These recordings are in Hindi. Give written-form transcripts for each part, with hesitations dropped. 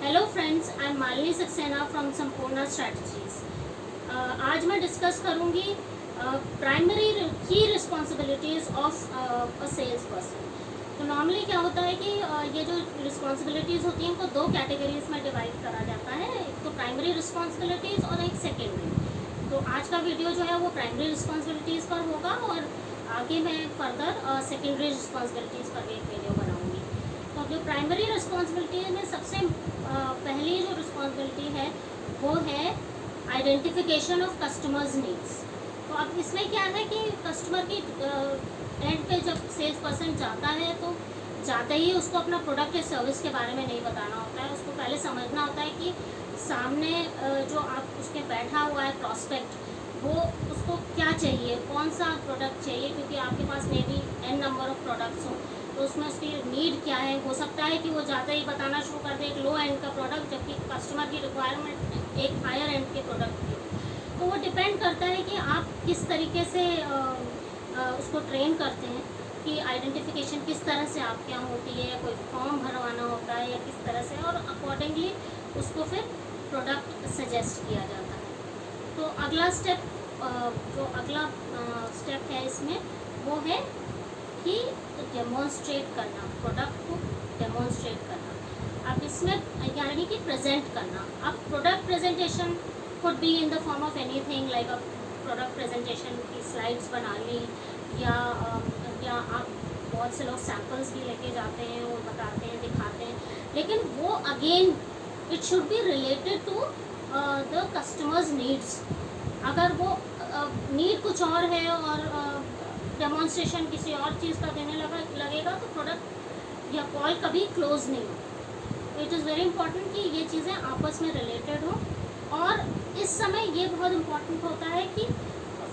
Hello friends, I am Malini Saxena from Sampurna strategies. आज मैं डिस्कस करूंगी प्राइमरी की responsibilities of a sales person. तो नॉर्मली क्या होता है कि ये जो रिस्पॉन्सिबिलिटीज़ होती हैं इनको दो कैटेगरीज में डिवाइड करा जाता है, एक तो प्राइमरी रिस्पॉन्सिबिलिटीज़ और एक सेकेंडरी। तो आज का वीडियो जो है वो प्राइमरी रिस्पॉन्सिबिलिटीज़ पर होगा और आगे मैं फर्दर सेकेंडरी रिस्पॉन्सिबिलिटीज़ पर भी एक वीडियो बनाऊंगी। तो जो प्राइमरी रिस्पॉन्सिबिलिटी में सबसे पहली जो रिस्पॉन्सिबिलिटी है वो है आइडेंटिफिकेशन ऑफ कस्टमर्स नीड्स। तो अब इसमें क्या है कि कस्टमर की एंड पे जब सेल्स पर्सन जाता है तो जाते ही उसको अपना प्रोडक्ट या सर्विस के बारे में नहीं बताना होता है। उसको पहले समझना होता है कि सामने जो आप उसके बैठा हुआ है प्रॉस्पेक्ट, वो उसको क्या चाहिए, कौन सा प्रोडक्ट चाहिए, क्योंकि आपके पास may be an number of products हों तो उसमें उसकी नीड क्या है। हो सकता है कि वो जाते ही बताना शुरू कर दे एक लो एंड का प्रोडक्ट, जबकि कस्टमर की रिक्वायरमेंट एक हायर एंड के प्रोडक्ट की। तो वो डिपेंड करता है कि आप किस तरीके से उसको ट्रेन करते हैं कि आइडेंटिफिकेशन किस तरह से आपके यहाँ होती है, या कोई फॉर्म भरवाना होता है या किस तरह से, और अकॉर्डिंगली उसको फिर प्रोडक्ट सजेस्ट किया जाता है। तो अगला स्टेप जो अगला स्टेप है इसमें वो है कि डेमोन्स्ट्रेट करना, प्रोडक्ट को डेमोन्स्ट्रेट करना। अब इसमें यानी कि प्रेजेंट करना। अब product presentation could be in the form of anything like a product presentation की स्लाइड्स बना ली, या आप बहुत से लोग सैम्पल्स भी लेके जाते हैं और बताते हैं, दिखाते हैं, लेकिन वो again it should be related to the customers needs. अगर वो नीड कुछ और है और डेमोन्स्ट्रेशन किसी और चीज़ का देने लगेगा तो प्रोडक्ट या कॉल कभी क्लोज नहीं हो। तो इट इज़ वेरी इंपॉर्टेंट कि ये चीज़ें आपस में रिलेटेड हो। और इस समय ये बहुत इंपॉर्टेंट होता है कि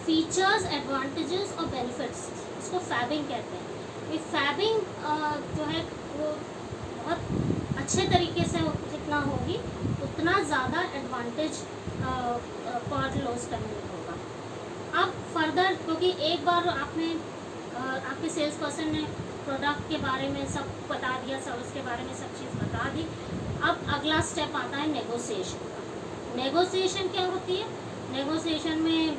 फीचर्स, एडवांटेजेस और बेनिफिट्स, इसको फैबिंग कहते हैं। ये फैबिंग जो है वो बहुत अच्छे तरीके से जितना होगी उतना ज़्यादा एडवांटेज कॉल क्लोज करने में होगा। अब फर्दर, क्योंकि एक बार आपने आपके सेल्स पर्सन ने प्रोडक्ट के बारे में सब बता दिया, सर्विस के बारे में सब चीज़ बता दी, अब अगला स्टेप आता है नेगोशिएशन का। नेगोशिएशन क्या होती है? नेगोशिएशन में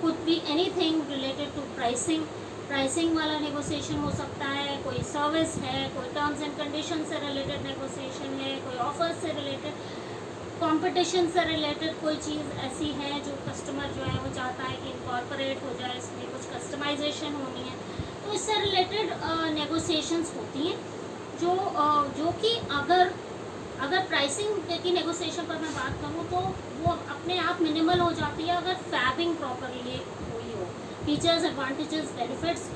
could be anything related to pricing. Pricing वाला नेगोशिएशन हो सकता है, कोई सर्विस है, कोई टर्म्स एंड कंडीशन से रिलेटेड नेगोशिएशन है, कोई ऑफर से रिलेटेड, कंपटीशन से रिलेटेड कोई चीज़ ऐसी है जो कस्टमर जो है वो चाहता है कि इनकॉर्पोरेट हो जाए, इसमें कुछ कस्टमाइजेशन होनी है, तो इससे रिलेटेड नेगोशिएशंस होती हैं जो कि अगर प्राइसिंग की नेगोशिएशन पर मैं बात करूँ तो वो अपने आप मिनिमल हो जाती है अगर फैबिंग प्रॉपरली हुई हो। फीचर्स, एडवांटेजेस, बेनिफिट्स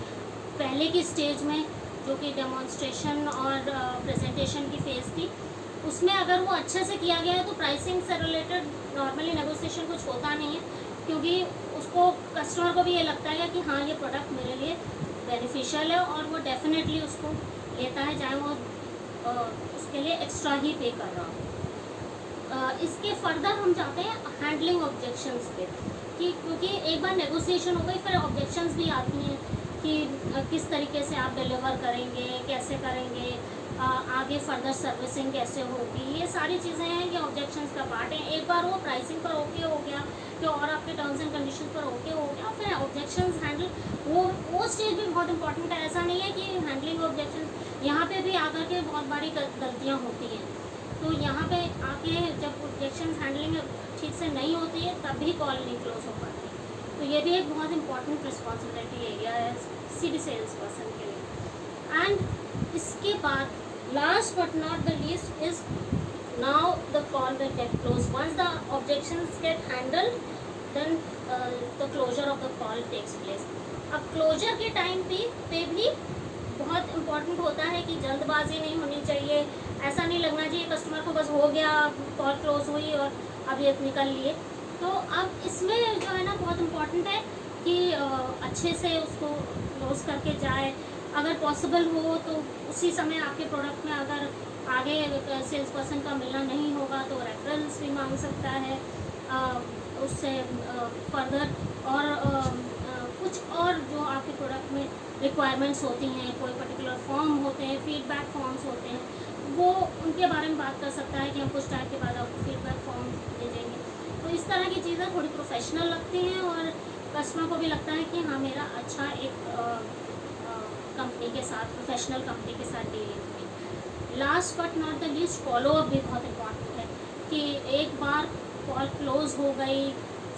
पहले की स्टेज में जो कि डेमोन्स्ट्रेशन और प्रेजेंटेशन की फेज़ थी, उसमें अगर वो अच्छे से किया गया है तो प्राइसिंग से रिलेटेड नॉर्मली नेगोशिएशन कुछ होता नहीं है, क्योंकि उसको कस्टमर को भी ये लगता है कि हाँ ये प्रोडक्ट मेरे लिए बेनिफिशियल है और वो डेफिनेटली उसको लेता है, चाहे वो उसके लिए एक्स्ट्रा ही पे कर रहा हो। इसके फर्दर हम जाते हैं हैंडलिंग ऑब्जेक्शंस पे, कि क्योंकि एक बार नेगोशिएशन हो गई फिर ऑब्जेक्शंस भी आती हैं कि किस तरीके से आप डिलीवर करेंगे, कैसे करेंगे, आगे फर्दर सर्विसिंग कैसे होगी, ये सारी चीज़ें हैं कि ऑब्जेक्शंस का पार्ट है। एक बार वो प्राइसिंग पर ओके हो गया कि और आपके टर्म्स एंड कंडीशन पर ओके हो गया, फिर ऑब्जेक्शंस हैंडल वो स्टेज भी बहुत इंपॉर्टेंट है। ऐसा नहीं है कि हैंडलिंग ऑब्जेक्शन, यहाँ पे भी आकर के बहुत बड़ी गलतियाँ होती हैं। तो यहाँ पे आके जब ऑब्जेक्शन हैंडलिंग ठीक से नहीं होती है तब भी कॉल नहीं क्लोज हो पाती। तो ये भी एक बहुत इंपॉर्टेंट रिस्पॉन्सिबिलिटी एरिया है किसी भी सेल्स पर्सन के लिए। एंड इसके बाद last but not the least is now the call will get closed. Once the objections get handled, then the closure of the call takes place. अब क्लोजर के टाइम पे भी बहुत इम्पोर्टेंट होता है कि जल्दबाजी नहीं होनी चाहिए। ऐसा नहीं लगना चाहिए कस्टमर को बस हो गया, कॉल क्लोज हुई और अब ये निकल लिए। तो अब इसमें जो है ना बहुत इम्पोर्टेंट है कि अच्छे से उसको क्लोज करके जाए। अगर पॉसिबल हो तो उसी समय आपके प्रोडक्ट में अगर आगे सेल्स पर्सन का मिलना नहीं होगा तो रेफरेंस भी मांग सकता है उससे फर्दर। और कुछ और जो आपके प्रोडक्ट में रिक्वायरमेंट्स होती हैं, कोई पर्टिकुलर फॉर्म होते हैं, फीडबैक फॉर्म्स होते हैं, वो उनके बारे में बात कर सकता है कि हम कुछ टाइम के बाद आपको फीडबैक फॉर्म भेजेंगे। तो इस तरह की चीज़ें थोड़ी प्रोफेशनल लगती हैं और कस्टमर को भी लगता है कि हाँ मेरा अच्छा एक कंपनी के साथ, प्रोफेशनल कंपनी के साथ डीलिंग हुई। Last but not the least, follow up भी बहुत इम्पॉर्टेंट है कि एक बार कॉल क्लोज हो गई,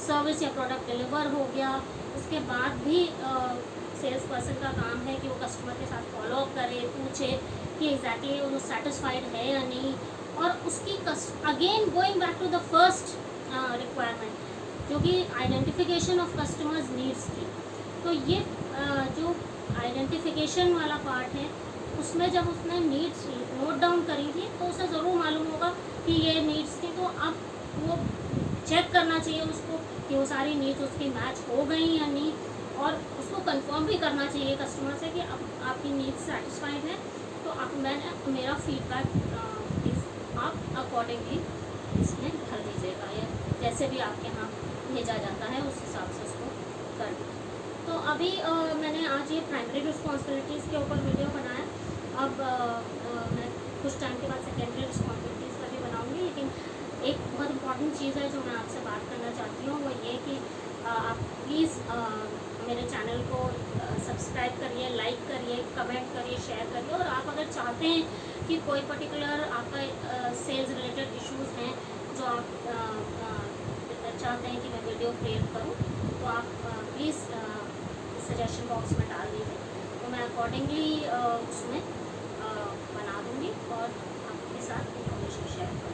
सर्विस या प्रोडक्ट डिलीवर हो गया, उसके बाद भी सेल्स पर्सन का काम है कि वो कस्टमर के साथ फॉलो अप करे, पूछे कि एग्जैक्टली वो सेटिस्फाइड है या नहीं, और उसकी again going back to the first requirement जो कि आइडेंटिफिकेशन ऑफ कस्टमर्स नीड्स थी। तो ये जो आइडेंटिफिकेशन वाला पार्ट है, उसमें जब उसने नीड्स नोट डाउन करी थी तो उसे ज़रूर मालूम होगा कि ये नीड्स थी, तो अब वो चेक करना चाहिए उसको कि वो सारी नीड्स उसकी मैच हो गई या नहीं, और उसको कंफर्म भी करना चाहिए कस्टमर से कि अब आपकी नीड्स सेटिस्फाइड है, तो आप मेरा फीडबैक आप अकॉर्डिंगली इसमें भर दीजिएगा, या जैसे भी आपके यहाँ भेजा जाता है उस हिसाब से उसको कर दीजिए। तो अभी मैंने आज ये प्राइमरी रिस्पॉन्सिबिलिटीज़ के ऊपर वीडियो बनाया। अब मैं कुछ टाइम के बाद सेकेंडरी रिस्पॉन्सिबिलिटीज़ का भी बनाऊँगी, लेकिन एक बहुत इम्पॉर्टेंट चीज़ है जो मैं आपसे बात करना चाहती हूँ, वो ये कि आप प्लीज़ मेरे चैनल को सब्सक्राइब करिए, लाइक करिए, कमेंट करिए, शेयर करिए, और आप अगर चाहते हैं कि कोई पर्टिकुलर आपका सेल्स रिलेटेड इश्यूज़ हैं जो आप चाहते हैं कि मैं वीडियो क्रिएट करूं, तो आप प्लीज़ सजेशन बॉक्स में डाल दीजिए, तो मैं अकॉर्डिंगली उसमें बना दूंगी और आपके साथ इन्फॉर्मेशन शेयर करूँगी।